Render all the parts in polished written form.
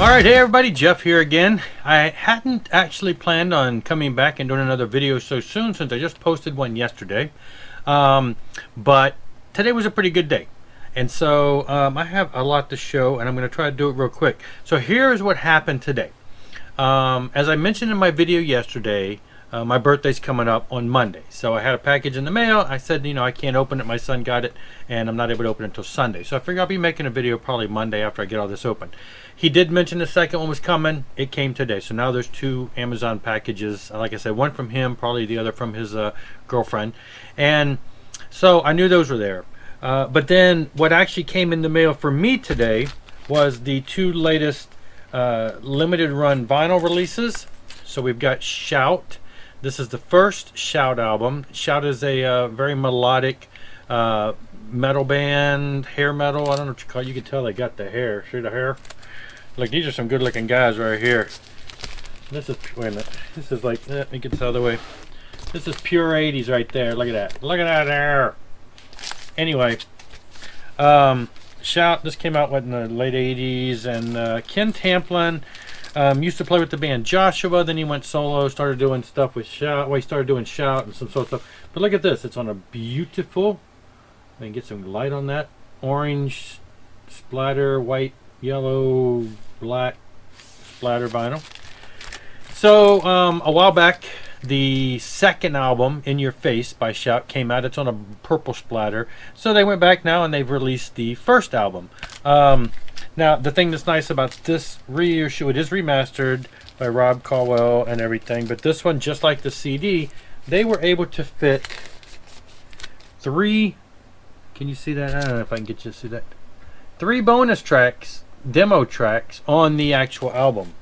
Alright, hey everybody, Jeff here again. I hadn't actually planned on coming back and doing another video so soon since I just posted one yesterday. But today was a pretty good day. And so I have a lot to show and I'm going to try to do it real quick. So here's what happened today. As I mentioned in my video yesterday, my birthday's coming up on Monday. So I had a package in the mail. I said, I can't open it. My son got it and I'm not able to open it until Sunday. So I figured I'll be making a video probably Monday after I get all this open. He did mention the second one was coming. It came today. So now there's two Amazon packages. Like I said, one from him, probably the other from his girlfriend. And so I knew those were there. But then what actually came in the mail for me today was the two latest limited run vinyl releases. So we've got Shout. This is the first Shout album. Shout is a very melodic metal band, hair metal. I don't know what you call it. You can tell they got the hair. See the hair? Like, these are some good looking guys right here. This is, wait a minute. This is like, let me get this out of the way. This is pure 80s right there. Look at that. Look at that hair. Anyway, Shout, this came out in the late 80s. And Ken Tamplin used to play with the band Joshua. Then he went solo, started doing stuff with Shout. Well, he started doing Shout and some sort of stuff. But look at this. It's on a beautiful, let me get some light on that. Orange splatter, white, yellow, black splatter vinyl. So a while back, the second album, In Your Face by Shout, came out. It's on a purple splatter. So they went back now and they've released the first album. Now, the thing that's nice about this reissue, it is remastered by Rob Caldwell and everything. But this one, just like the CD, they were able to fit three, can you see that? I don't know if I can get you to see that. 3 bonus tracks, demo tracks, on the actual album.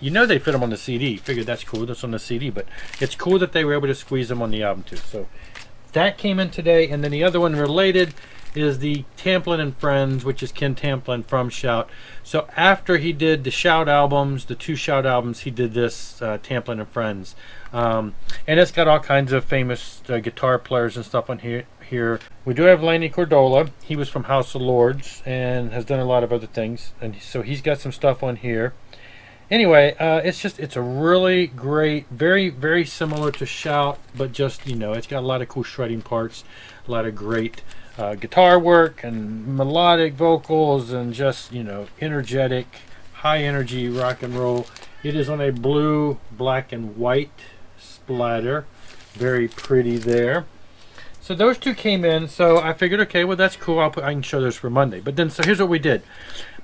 They fit them on the CD. Figured that's cool. That's on the CD, but it's cool that they were able to squeeze them on the album too. So that came in today, and then the other one related is the Tamplin and Friends, which is Ken Tamplin from Shout. So after he did the Shout albums, the 2 Shout albums, he did this Tamplin and Friends, and it's got all kinds of famous guitar players and stuff on here. We do have Laney Cordola. He was from House of Lords and has done a lot of other things, and so he's got some stuff on here. Anyway, it's a really great, very, very similar to Shout, but just, it's got a lot of cool shredding parts, a lot of great guitar work and melodic vocals, and just, energetic, high energy rock and roll. It is on a blue, black, and white splatter. Very pretty there. So those 2 came in, so I figured, okay, well, that's cool. I can show those for Monday. But then, so here's what we did.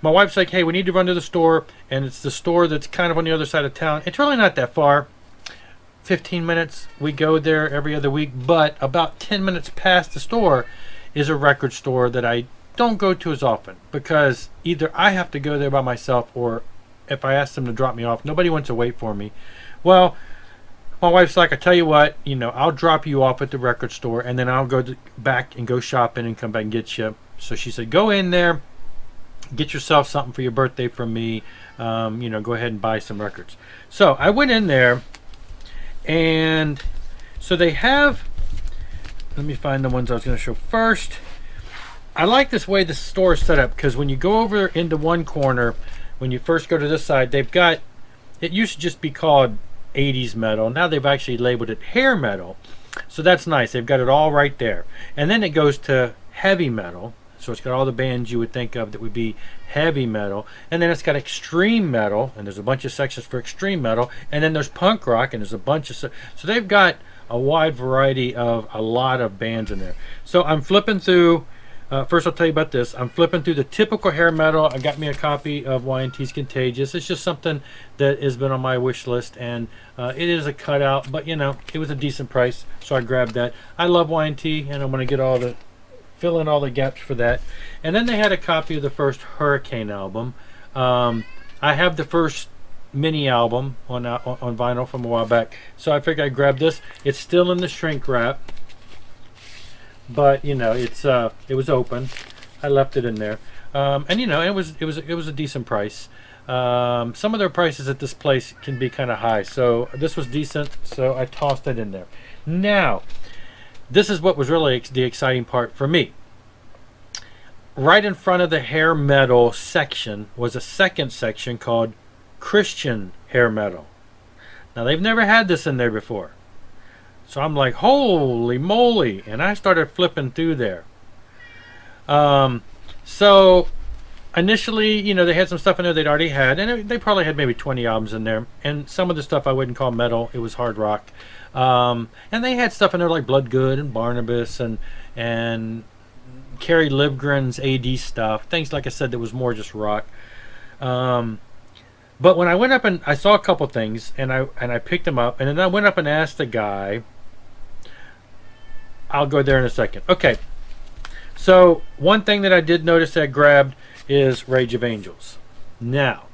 My wife's like, hey, we need to run to the store, and it's the store that's kind of on the other side of town. It's really not that far. 15 minutes. We go there every other week, but about 10 minutes past the store is a record store that I don't go to as often, because either I have to go there by myself, or if I ask them to drop me off, nobody wants to wait for me. Well, my wife's like, I tell you what, I'll drop you off at the record store, and then I'll go back and go shopping and come back and get you. So she said, go in there, get yourself something for your birthday from me. Go ahead and buy some records. So I went in there, and so they have, let me find the ones I was going to show first. I like this way the store is set up, because when you go over into one corner, when you first go to this side, they've got, it used to just be called 80s metal. Now they've actually labeled it hair metal. So that's nice. They've got it all right there. And then it goes to heavy metal. So it's got all the bands you would think of that would be heavy metal. And then it's got extreme metal. And there's a bunch of sections for extreme metal. And then there's punk rock. And there's a bunch of... So they've got a wide variety of a lot of bands in there. So I'm flipping through... first I'll tell you about this. I'm flipping through the typical hair metal. I got me a copy of Y&T's Contagious. It's just something that has been on my wish list, and it is a cutout, but it was a decent price, so I grabbed that. I love Y&T, and I'm going to get fill in all the gaps for that. And then they had a copy of the first Hurricane album. I have the first mini album on vinyl from a while back, so I figured I'd grab this. It's still in the shrink wrap, but it was open. I left it in there, and it was a decent price. Some of their prices at this place can be kind of high, so this was decent, so I tossed it in there. Now, this is what was really the exciting part for me. Right in front of the hair metal section was a second section called Christian hair metal. Now they've never had this in there before. So I'm like, holy moly. And I started flipping through there. So initially, you know, they had some stuff in there they'd already had. And they probably had maybe 20 albums in there. And some of the stuff I wouldn't call metal. It was hard rock. And they had stuff in there like Bloodgood and Barnabas and Kerry Livgren's AD stuff. Things, like I said, that was more just rock. But when I went up and I saw a couple things, and I picked them up, and then I went up and asked the guy. I'll go there in a second. Okay. So one thing that I did notice that I grabbed is Rage of Angels. Now,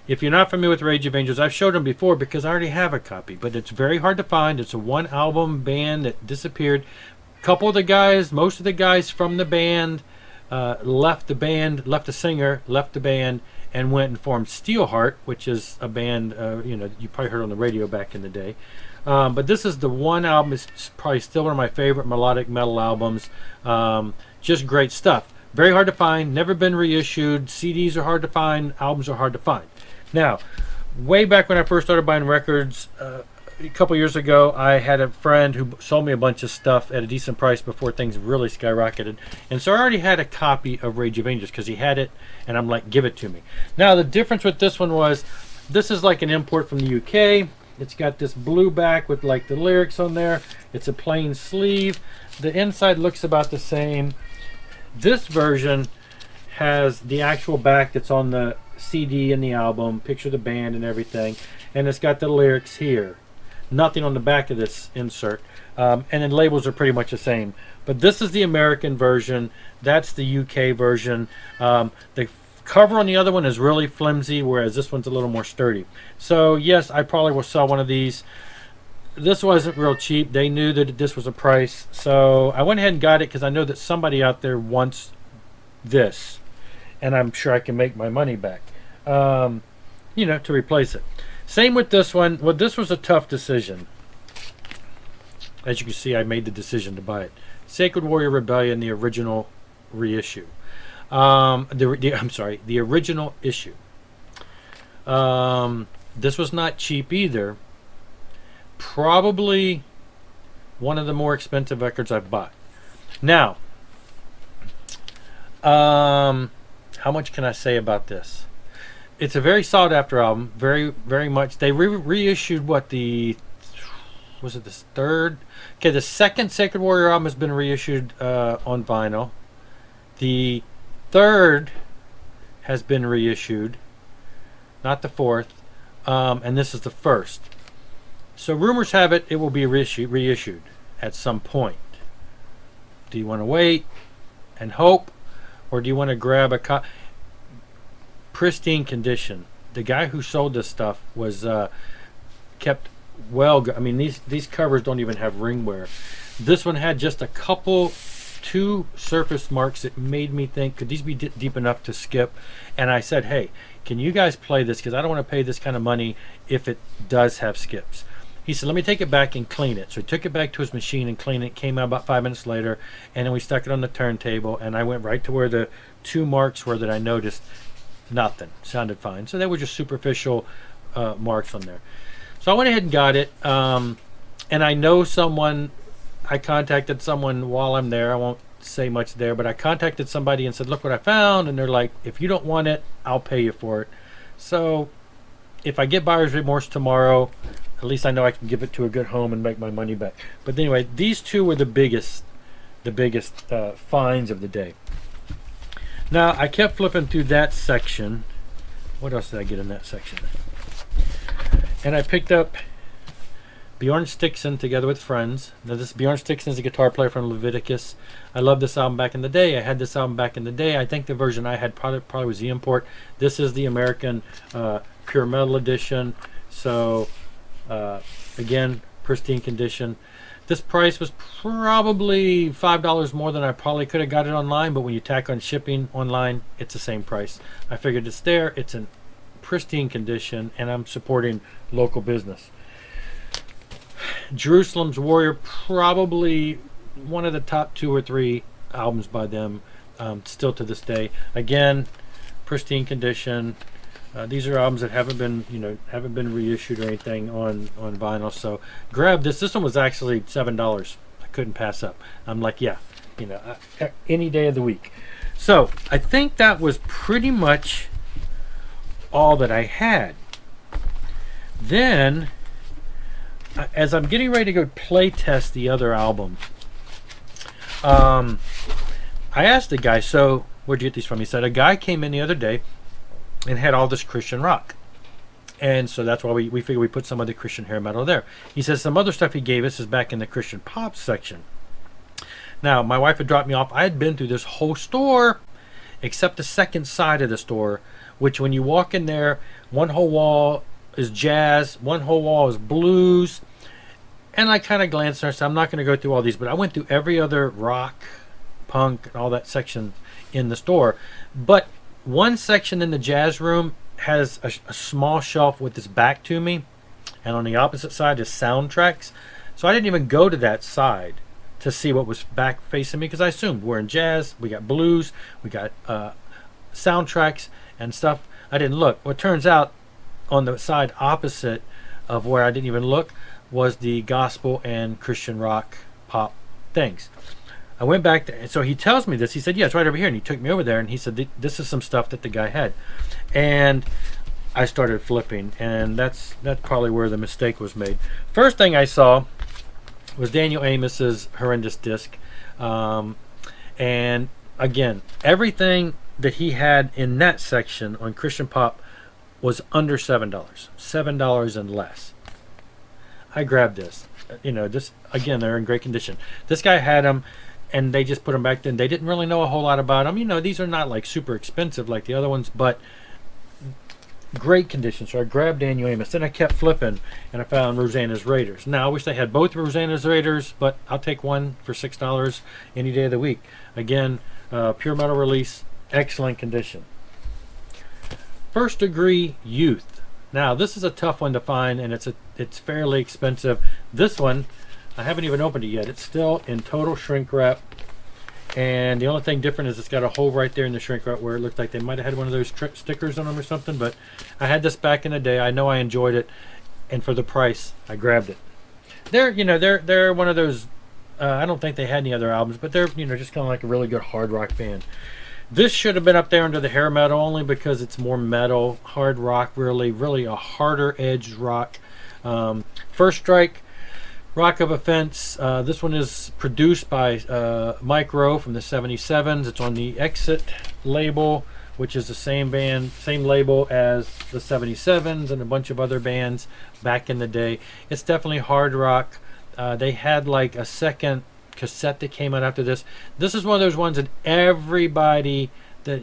if you're not familiar with Rage of Angels, I've showed them before because I already have a copy, but it's very hard to find. It's a one-album band that disappeared. Couple of the guys, most of the guys from the band left the singer, left the band, and went and formed Steelheart, which is a band, you know, you probably heard on the radio back in the day. But this is the one album. It's probably still one of my favorite melodic metal albums. Just great stuff. Very hard to find. Never been reissued. CDs are hard to find. Albums are hard to find. Now, way back when I first started buying records, a couple years ago, I had a friend who sold me a bunch of stuff at a decent price before things really skyrocketed. And so I already had a copy of Rage of Angels because he had it, and I'm like, give it to me. Now, the difference with this one was, this is like an import from the UK. It's got this blue back with like the lyrics on there. It's a plain sleeve. The inside looks about the same. This version has the actual back that's on the CD and the album, picture of the band and everything. And it's got the lyrics here. Nothing on the back of this insert. And then labels are pretty much the same. But this is the American version. That's the UK version. The cover on the other one is really flimsy, whereas this one's a little more sturdy. So yes, I probably will sell one of these. This wasn't real cheap. They knew that this was a price. So I went ahead and got it because I know that somebody out there wants this. And I'm sure I can make my money back. You know, to replace it. Same with this one. Well, this was a tough decision. As you can see, I made the decision to buy it. Sacred Warrior Rebellion, the original reissue. I'm sorry, the original issue. This was not cheap either. Probably one of the more expensive records I've bought. Now, how much can I say about this? It's a very sought after album. Very, very much. They reissued what, was it the third? Okay, the second Sacred Warrior album has been reissued on vinyl. The third has been reissued, not the fourth, and this is the first. So rumors have it will be reissued at some point. Do you want to wait and hope, or do you want to grab a pristine condition? The guy who sold this stuff was kept well. I mean, these covers don't even have ring wear. This one had just a couple. Two surface marks that made me think, could these be deep enough to skip? And I said, hey, can you guys play this? Because I don't want to pay this kind of money if it does have skips. He said, let me take it back and clean it. So he took it back to his machine and cleaned it. Came out about 5 minutes later, and then we stuck it on the turntable, and I went right to where the two marks were that I noticed. Nothing. Sounded fine. So they were just superficial marks on there. So I went ahead and got it. And I know someone... I contacted someone while I'm there. I won't say much there, but I contacted somebody and said, look what I found. And they're like, if you don't want it, I'll pay you for it. So if I get buyer's remorse tomorrow, at least I know I can give it to a good home and make my money back. But anyway, these two were the biggest finds of the day. Now, I kept flipping through that section. What else did I get in that section? And I picked up Bjorn Stiggson, Together with Friends. Now, this Bjorn Stiggson is a guitar player from Leviticus. I loved this album back in the day. I had this album back in the day. I think the version I had probably was the import. This is the American Pure Metal Edition. So, again, pristine condition. This price was probably $5 more than I probably could have got it online, but when you tack on shipping online, it's the same price. I figured it's there. It's in pristine condition, and I'm supporting local business. Jerusalem's Warrior, probably one of the top 2 or 3 albums by them, still to this day. Again, pristine condition. These are albums that haven't been, haven't been reissued or anything on vinyl. So grab this. This one was actually $7. I couldn't pass up. I'm like, yeah, any day of the week. So I think that was pretty much all that I had. Then, as I'm getting ready to go play test the other album, I asked the guy, so where'd you get these from? He said a guy came in the other day and had all this Christian rock. And so that's why we figured we put some of the Christian hair metal there. He says some other stuff he gave us is back in the Christian pop section. Now, my wife had dropped me off. I had been through this whole store, except the second side of the store, which when you walk in there, one whole wall is jazz, one whole wall is blues. And I kind of glanced there, so I'm not going to go through all these, but I went through every other rock, punk, and all that section in the store. But one section in the jazz room has a small shelf with its back to me, and on the opposite side is soundtracks. So I didn't even go to that side to see what was back facing me, because I assumed we're in jazz, we got blues, we got soundtracks and stuff. I didn't look. What turns out on the side opposite of where I didn't even look was the gospel and Christian rock pop things. I went back there, and so he tells me this. He said, yeah, it's right over here. And he took me over there, and he said, this is some stuff that the guy had. And I started flipping, and that's probably where the mistake was made. First thing I saw was Daniel Amos's Horrendous Disc. And again, everything that he had in that section on Christian pop was under $7. $7 and less. I grabbed this. This, again, they're in great condition. This guy had them, and they just put them back then. They didn't really know a whole lot about them. These are not like super expensive like the other ones, but great condition. So I grabbed Daniel Amos. Then I kept flipping, and I found Rosanna's Raiders. Now, I wish they had both Rosanna's Raiders, but I'll take one for $6 any day of the week. Again, pure metal release, excellent condition. First Degree Youth. Now, this is a tough one to find, and it's fairly expensive. This one, I haven't even opened it yet. It's still in total shrink wrap. And the only thing different is it's got a hole right there in the shrink wrap where it looked like they might have had one of those stickers on them or something. But I had this back in the day. I know I enjoyed it. And for the price, I grabbed it. They're one of those, I don't think they had any other albums, but they're, just kind of like a really good hard rock band. This should have been up there under the hair metal only because it's more metal, hard rock, really a harder edged rock. First Strike, Rock of Offense. This one is produced by Mike Rowe from the 77s. It's on the Exit label, which is the same band, same label as the 77s and a bunch of other bands back in the day. It's definitely hard rock. They had like a second cassette that came out after this. This is one of those ones that everybody that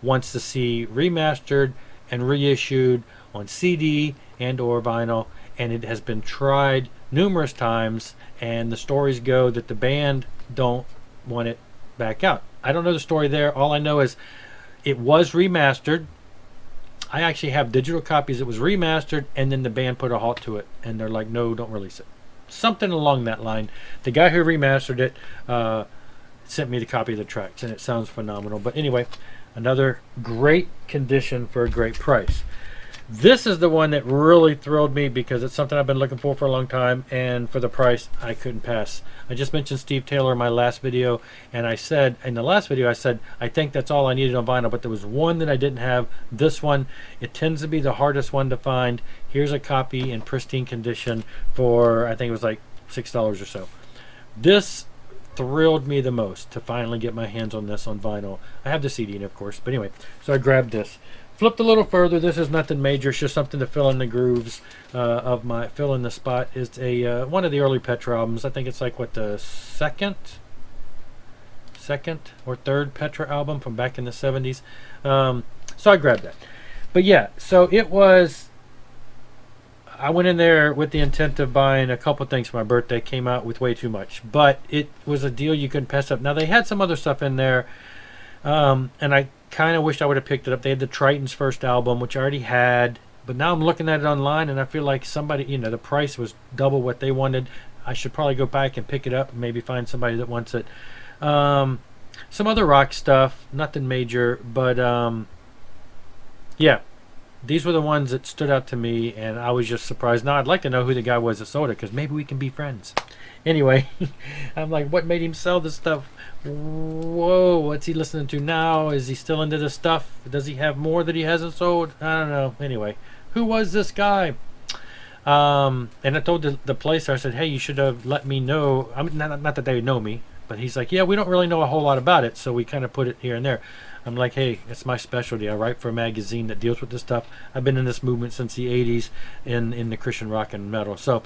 wants to see remastered and reissued on CD and or vinyl, and it has been tried numerous times, and the stories go that the band don't want it back out. I don't know the story there. All I know is it was remastered. I actually have digital copies. It was remastered, and then the band put a halt to it, and they're like, no, don't release it. Something along that line. The guy who remastered it sent me the copy of the tracks, and it sounds phenomenal. But anyway, another great condition for a great price. This is the one that really thrilled me because it's something I've been looking for a long time, and for the price, I couldn't pass. I just mentioned Steve Taylor in my last video, and I said, in the last video, I think that's all I needed on vinyl, but there was one that I didn't have. This one, it tends to be the hardest one to find. Here's a copy in pristine condition for, I think it was like $6 or so. This thrilled me the most to finally get my hands on this on vinyl. I have the CD, of course, but anyway, so I grabbed this. Flipped a little further. This is nothing major. It's just something to fill in the grooves of my fill in the spot. It's a one of the early Petra albums. I think it's like what, the second or third Petra album from back in the 70s. So I grabbed that. But yeah, so it was. I went in there with the intent of buying a couple things for my birthday. Came out with way too much, but it was a deal you couldn't pass up. Now they had some other stuff in there, and I kind of wished I would have picked it up. They had the Triton's first album, which I already had, but now I'm looking at it online, and I feel like somebody, the price was double what they wanted. I should probably go back and pick it up and maybe find somebody that wants it. Some other rock stuff, nothing major, but yeah, these were the ones that stood out to me, and I was just surprised. Now I'd like to know who the guy was that sold it, because maybe we can be friends. Anyway, I'm like, what made him sell this stuff? Whoa, what's he listening to now? Is he still into this stuff? Does he have more that he hasn't sold? I don't know. Anyway, who was this guy? And I told the place, I said, hey, you should have let me know. I mean, not that they would know me, but he's like, yeah, we don't really know a whole lot about it, so we kind of put it here and there. I'm like, hey, it's my specialty. I write for a magazine that deals with this stuff. I've been in this movement since the 80s in the Christian rock and metal. So,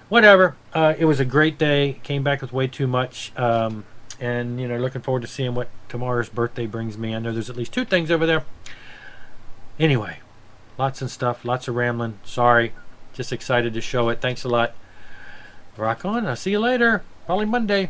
whatever. It was a great day. Came back with way too much. And, looking forward to seeing what tomorrow's birthday brings me. I know there's at least 2 things over there. Anyway, lots of stuff. Lots of rambling. Sorry. Just excited to show it. Thanks a lot. Rock on. I'll see you later. Probably Monday.